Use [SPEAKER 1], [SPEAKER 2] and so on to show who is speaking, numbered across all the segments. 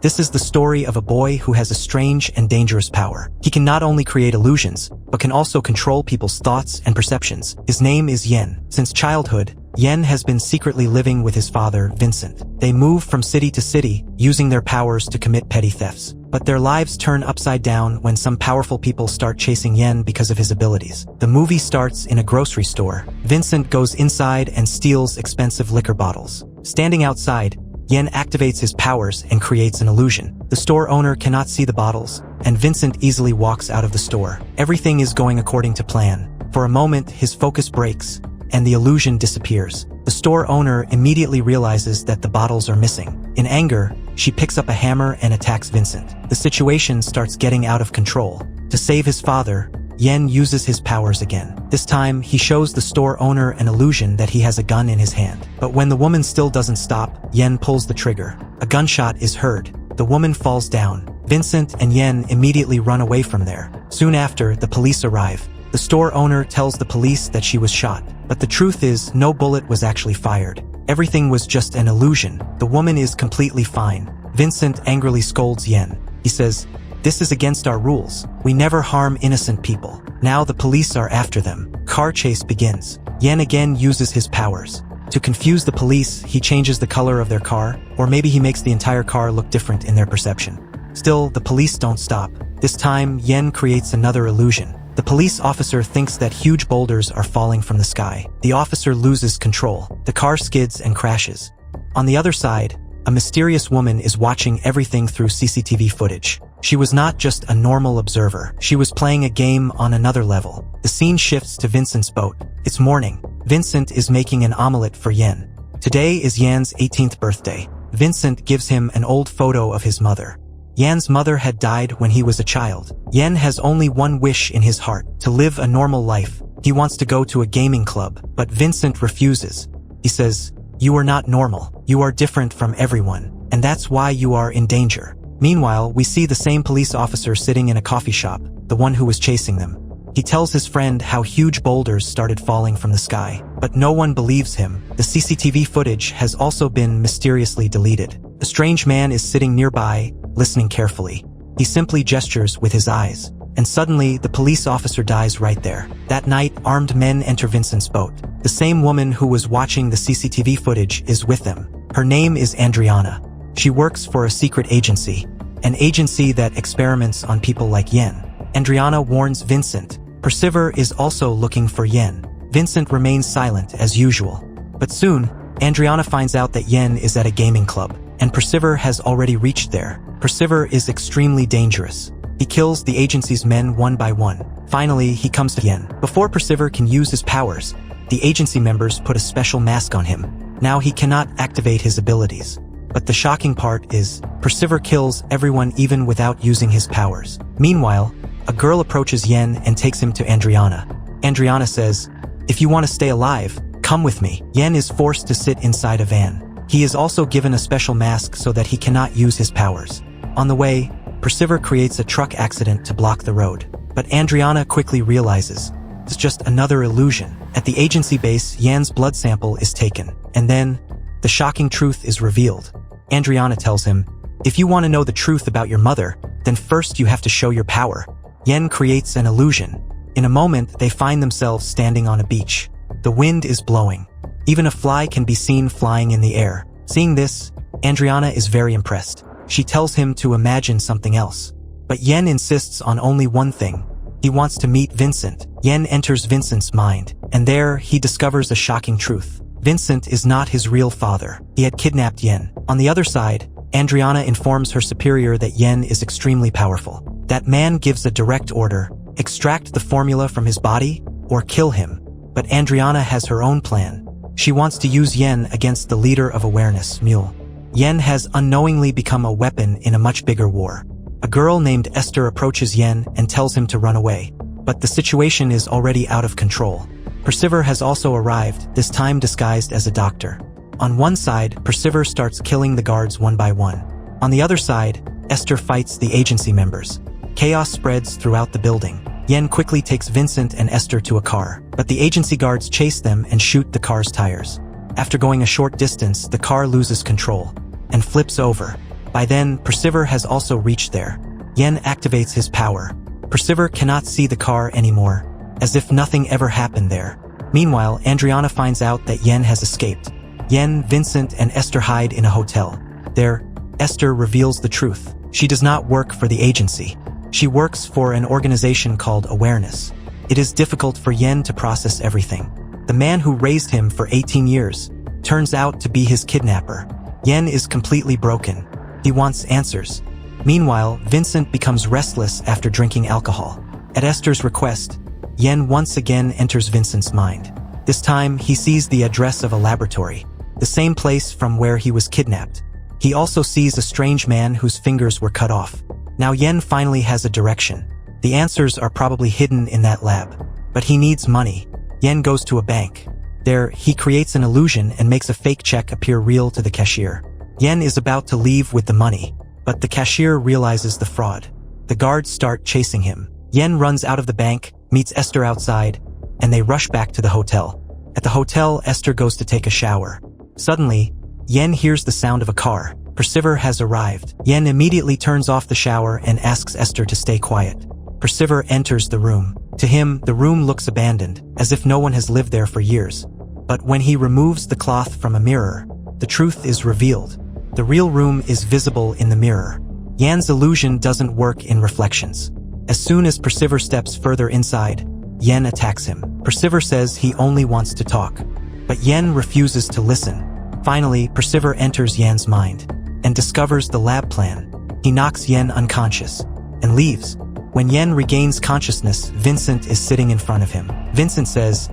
[SPEAKER 1] This is the story of a boy who has a strange and dangerous power. He can not only create illusions, but can also control people's thoughts and perceptions. His name is Yen. Since childhood, Yen has been secretly living with his father, Vincent. They move from city to city, using their powers to commit petty thefts. But their lives turn upside down when some powerful people start chasing Yen because of his abilities. The movie starts in a grocery store. Vincent goes inside and steals expensive liquor bottles. Standing outside, Yen activates his powers and creates an illusion. The store owner cannot see the bottles, and Vincent easily walks out of the store. Everything is going according to plan. For a moment, his focus breaks, and the illusion disappears. The store owner immediately realizes that the bottles are missing. In anger, she picks up a hammer and attacks Vincent. The situation starts getting out of control. To save his father, Yen uses his powers again. This time, he shows the store owner an illusion that he has a gun in his hand. But when the woman still doesn't stop, Yen pulls the trigger. A gunshot is heard. The woman falls down. Vincent and Yen immediately run away from there. Soon after, the police arrive. The store owner tells the police that she was shot. But the truth is, no bullet was actually fired. Everything was just an illusion. The woman is completely fine. Vincent angrily scolds Yen. He says, "This is against our rules. We never harm innocent people." Now the police are after them. Car chase begins. Yen again uses his powers. To confuse the police, he changes the color of their car, or maybe he makes the entire car look different in their perception. Still, the police don't stop. This time, Yen creates another illusion. The police officer thinks that huge boulders are falling from the sky. The officer loses control. The car skids and crashes. On the other side, a mysterious woman is watching everything through CCTV footage. She was not just a normal observer. She was playing a game on another level. The scene shifts to Vincent's boat. It's morning. Vincent is making an omelet for Yen. Today is Yen's 18th birthday. Vincent gives him an old photo of his mother. Yen's mother had died when he was a child. Yen has only one wish in his heart, to live a normal life. He wants to go to a gaming club, but Vincent refuses. He says, "You are not normal. You are different from everyone, and that's why you are in danger." Meanwhile, we see the same police officer sitting in a coffee shop, the one who was chasing them. He tells his friend how huge boulders started falling from the sky, but no one believes him. The CCTV footage has also been mysteriously deleted. A strange man is sitting nearby, listening carefully. He simply gestures with his eyes, and suddenly the police officer dies right there. That night, armed men enter Vincent's boat. The same woman who was watching the CCTV footage is with them. Her name is Adriana. She works for a secret agency, an agency that experiments on people like Yen. Adriana warns Vincent. Percival is also looking for Yen. Vincent remains silent as usual. But soon, Adriana finds out that Yen is at a gaming club, and Percival has already reached there. Percival is extremely dangerous. He kills the agency's men one by one. Finally, he comes to Yen. Before Percival can use his powers, the agency members put a special mask on him. Now he cannot activate his abilities. But the shocking part is, Percival kills everyone even without using his powers. Meanwhile, a girl approaches Yen and takes him to Adriana. Adriana says, "If you want to stay alive, come with me." Yen is forced to sit inside a van. He is also given a special mask so that he cannot use his powers. On the way, Percival creates a truck accident to block the road. But Adriana quickly realizes, it's just another illusion. At the agency base, Yen's blood sample is taken. And then, the shocking truth is revealed. Adriana tells him, "If you want to know the truth about your mother, then first you have to show your power." Yen creates an illusion. In a moment, they find themselves standing on a beach. The wind is blowing. Even a fly can be seen flying in the air. Seeing this, Adriana is very impressed. She tells him to imagine something else. But Yen insists on only one thing. He wants to meet Vincent. Yen enters Vincent's mind, and there he discovers a shocking truth. Vincent is not his real father. He had kidnapped Yen. On the other side, Adriana informs her superior that Yen is extremely powerful. That man gives a direct order: extract the formula from his body or kill him. But Adriana has her own plan. She wants to use Yen against the leader of awareness, Mule. Yen has unknowingly become a weapon in a much bigger war. A girl named Esther approaches Yen and tells him to run away. But the situation is already out of control. Percival has also arrived, this time disguised as a doctor. On one side, Percival starts killing the guards one by one. On the other side, Esther fights the agency members. Chaos spreads throughout the building. Yen quickly takes Vincent and Esther to a car, but the agency guards chase them and shoot the car's tires. After going a short distance, the car loses control and flips over. By then, Perciver has also reached there. Yen activates his power. Perciver cannot see the car anymore, as if nothing ever happened there. Meanwhile, Adriana finds out that Yen has escaped. Yen, Vincent, and Esther hide in a hotel. There, Esther reveals the truth. She does not work for the agency. She works for an organization called Awareness. It is difficult for Yen to process everything. The man who raised him for 18 years turns out to be his kidnapper. Yen is completely broken. He wants answers. Meanwhile, Vincent becomes restless after drinking alcohol. At Esther's request, Yen once again enters Vincent's mind. This time, he sees the address of a laboratory, the same place from where he was kidnapped. He also sees a strange man whose fingers were cut off. Now Yen finally has a direction. The answers are probably hidden in that lab. But he needs money. Yen goes to a bank. There, he creates an illusion and makes a fake check appear real to the cashier. Yen is about to leave with the money, but the cashier realizes the fraud. The guards start chasing him. Yen runs out of the bank, meets Esther outside, and they rush back to the hotel. At the hotel, Esther goes to take a shower. Suddenly, Yen hears the sound of a car. Perciver has arrived. Yen immediately turns off the shower and asks Esther to stay quiet. Perciver enters the room. To him, the room looks abandoned, as if no one has lived there for years. But when he removes the cloth from a mirror, the truth is revealed. The real room is visible in the mirror. Yen's illusion doesn't work in reflections. As soon as Perciver steps further inside, Yen attacks him. Perciver says he only wants to talk, but Yen refuses to listen. Finally, Perciver enters Yen's mind and discovers the lab plan. He knocks Yen unconscious and leaves. When Yen regains consciousness, Vincent is sitting in front of him. Vincent says,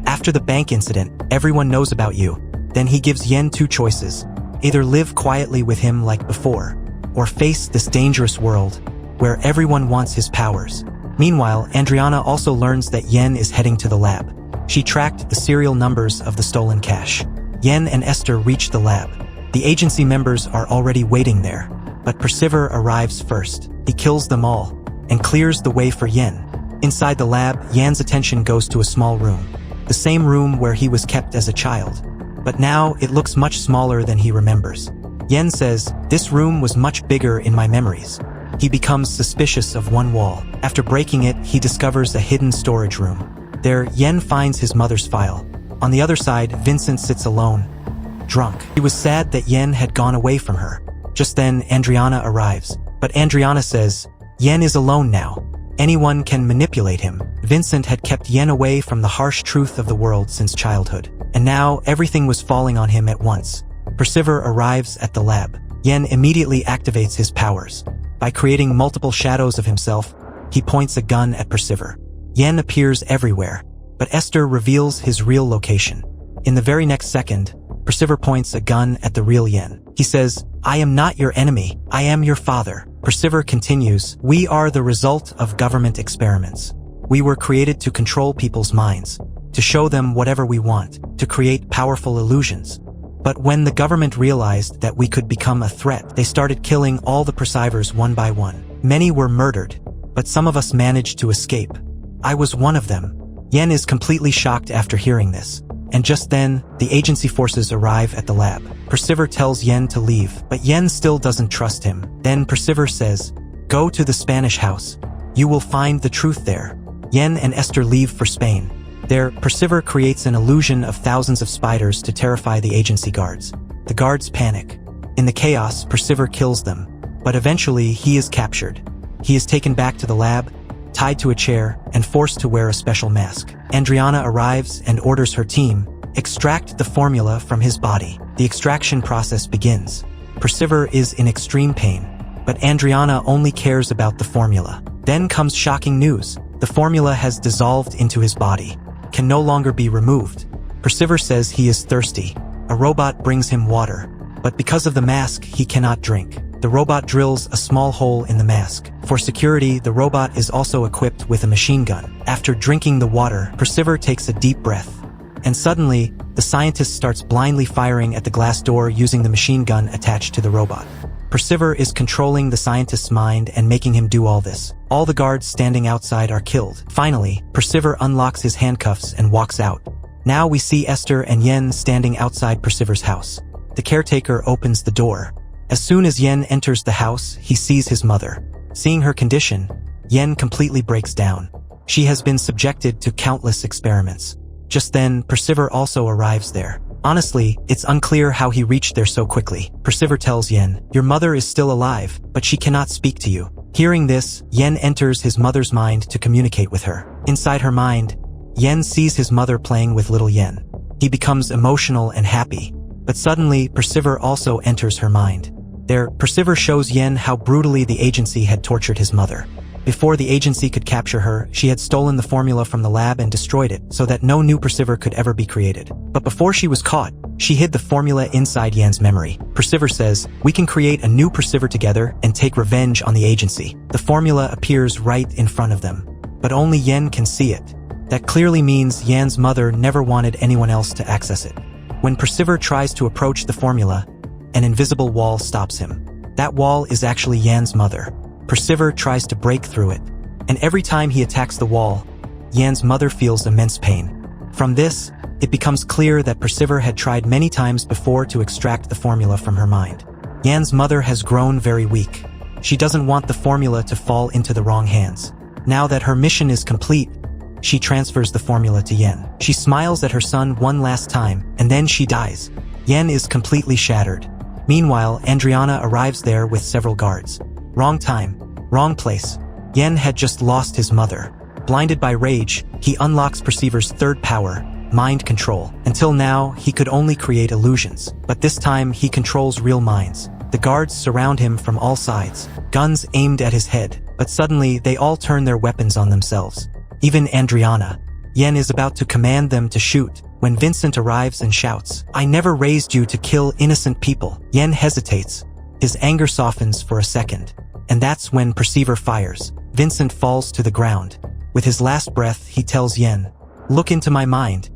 [SPEAKER 1] "After the bank incident, everyone knows about you." Then he gives Yen two choices. Either live quietly with him like before, or face this dangerous world where everyone wants his powers. Meanwhile, Adriana also learns that Yen is heading to the lab. She tracked the serial numbers of the stolen cash. Yen and Esther reach the lab. The agency members are already waiting there, but Perciver arrives first. He kills them all and clears the way for Yen. Inside the lab, Yen's attention goes to a small room, the same room where he was kept as a child. But now it looks much smaller than he remembers. Yen says, "This room was much bigger in my memories." He becomes suspicious of one wall. After breaking it, he discovers a hidden storage room. There, Yen finds his mother's file. On the other side, Vincent sits alone, drunk. He was sad that Yen had gone away from her. Just then, Adriana arrives. But Adriana says, Yen is alone now. Anyone can manipulate him. Vincent had kept Yen away from the harsh truth of the world since childhood. And now, everything was falling on him at once. Perciver arrives at the lab. Yen immediately activates his powers. By creating multiple shadows of himself, he points a gun at Perciver. Yen appears everywhere, but Esther reveals his real location. In the very next second, Perciver points a gun at the real Yen. He says, "I am not your enemy, I am your father." Perciver continues, "We are the result of government experiments. We were created to control people's minds, to show them whatever we want, to create powerful illusions. But when the government realized that we could become a threat, they started killing all the Percivers one by one. Many were murdered, but some of us managed to escape. I was one of them." Yen is completely shocked after hearing this. And just then, the agency forces arrive at the lab. Perciver tells Yen to leave, but Yen still doesn't trust him. Then Perciver says, "Go to the Spanish house. You will find the truth there." Yen and Esther leave for Spain. There, Perciver creates an illusion of thousands of spiders to terrify the agency guards. The guards panic. In the chaos, Perciver kills them, but eventually he is captured. He is taken back to the lab, tied to a chair, and forced to wear a special mask. Adriana arrives and orders her team, extract the formula from his body. The extraction process begins. Perciver is in extreme pain, but Adriana only cares about the formula. Then comes shocking news. The formula has dissolved into his body, can no longer be removed. Perciver says he is thirsty. A robot brings him water, but because of the mask, he cannot drink. The robot drills a small hole in the mask. For security, the robot is also equipped with a machine gun. After drinking the water, Perciver takes a deep breath. And suddenly, the scientist starts blindly firing at the glass door using the machine gun attached to the robot. Perciver is controlling the scientist's mind and making him do all this. All the guards standing outside are killed. Finally, Perciver unlocks his handcuffs and walks out. Now we see Esther and Yen standing outside Perciver's house. The caretaker opens the door. As soon as Yen enters the house, he sees his mother. Seeing her condition, Yen completely breaks down. She has been subjected to countless experiments. Just then, Perciver also arrives there. Honestly, it's unclear how he reached there so quickly. Perciver tells Yen, "Your mother is still alive, but she cannot speak to you." Hearing this, Yen enters his mother's mind to communicate with her. Inside her mind, Yen sees his mother playing with little Yen. He becomes emotional and happy. But suddenly, Perciver also enters her mind. There, Perciver shows Yen how brutally the agency had tortured his mother. Before the agency could capture her, she had stolen the formula from the lab and destroyed it so that no new Perciver could ever be created. But before she was caught, she hid the formula inside Yen's memory. Perciver says, "We can create a new Perciver together and take revenge on the agency." The formula appears right in front of them. But only Yen can see it. That clearly means Yen's mother never wanted anyone else to access it. When Perciver tries to approach the formula, an invisible wall stops him. That wall is actually Yen's mother. Perciver tries to break through it, and every time he attacks the wall, Yen's mother feels immense pain. From this, it becomes clear that Perciver had tried many times before to extract the formula from her mind. Yen's mother has grown very weak. She doesn't want the formula to fall into the wrong hands. Now that her mission is complete, she transfers the formula to Yen. She smiles at her son one last time, and then she dies. Yen is completely shattered. Meanwhile, Andriana arrives there with several guards. Wrong time, wrong place. Yen had just lost his mother. Blinded by rage, he unlocks Perciver's third power, mind control. Until now, he could only create illusions, but this time he controls real minds. The guards surround him from all sides, guns aimed at his head, but suddenly they all turn their weapons on themselves. Even Andriana. Yen is about to command them to shoot, when Vincent arrives and shouts, "I never raised you to kill innocent people." Yen hesitates. His anger softens for a second, and that's when Perciver fires. Vincent falls to the ground. With his last breath, he tells Yen, "Look into my mind.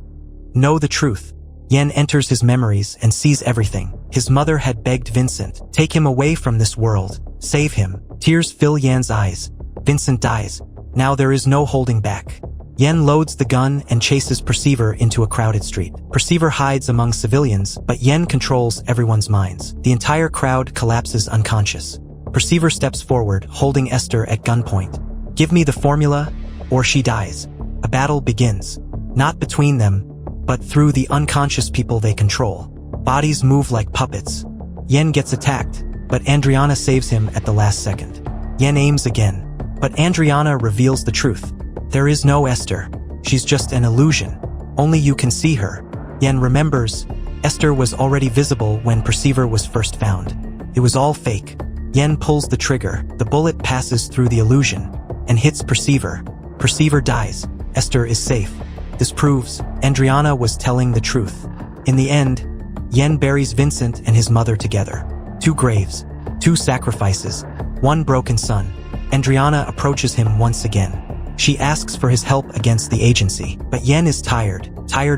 [SPEAKER 1] Know the truth." Yen enters his memories and sees everything. His mother had begged Vincent, "Take him away from this world. Save him." Tears fill Yen's eyes. Vincent dies. Now there is no holding back. Yen loads the gun and chases Perciver into a crowded street. Perciver hides among civilians, but Yen controls everyone's minds. The entire crowd collapses unconscious. Perciver steps forward, holding Esther at gunpoint. "Give me the formula, or she dies." A battle begins. Not between them, but through the unconscious people they control. Bodies move like puppets. Yen gets attacked, but Andriana saves him at the last second. Yen aims again, but Andriana reveals the truth. There is no Esther. She's just an illusion. Only you can see her. Yen remembers, Esther was already visible when Perciver was first found. It was all fake. Yen pulls the trigger. The bullet passes through the illusion and hits Perciver. Perciver dies. Esther is safe. This proves Andriana was telling the truth. In the end, Yen buries Vincent and his mother together. 2 graves, 2 sacrifices, 1 broken son. Andriana approaches him once again. She asks for his help against the agency, but Yen is tired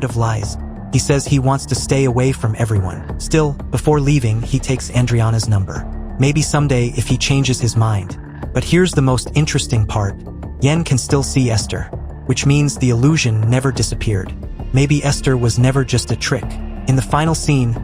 [SPEAKER 1] of lies. He says he wants to stay away from everyone. Still, before leaving, he takes Andriana's number. Maybe someday if he changes his mind. But here's the most interesting part. Yen can still see Esther, which means the illusion never disappeared. Maybe Esther was never just a trick. In the final scene,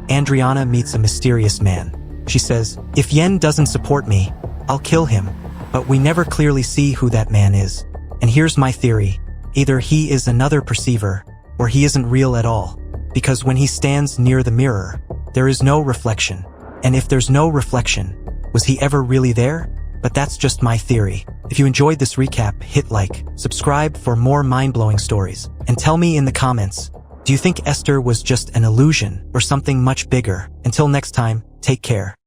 [SPEAKER 1] Andriana meets a mysterious man. She says, "If Yen doesn't support me, I'll kill him." But we never clearly see who that man is. And here's my theory. Either he is another Perciver, or he isn't real at all. Because when he stands near the mirror, there is no reflection. And if there's no reflection, was he ever really there? But that's just my theory. If you enjoyed this recap, hit like, subscribe for more mind-blowing stories, and tell me in the comments, do you think Esther was just an illusion or something much bigger? Until next time, take care.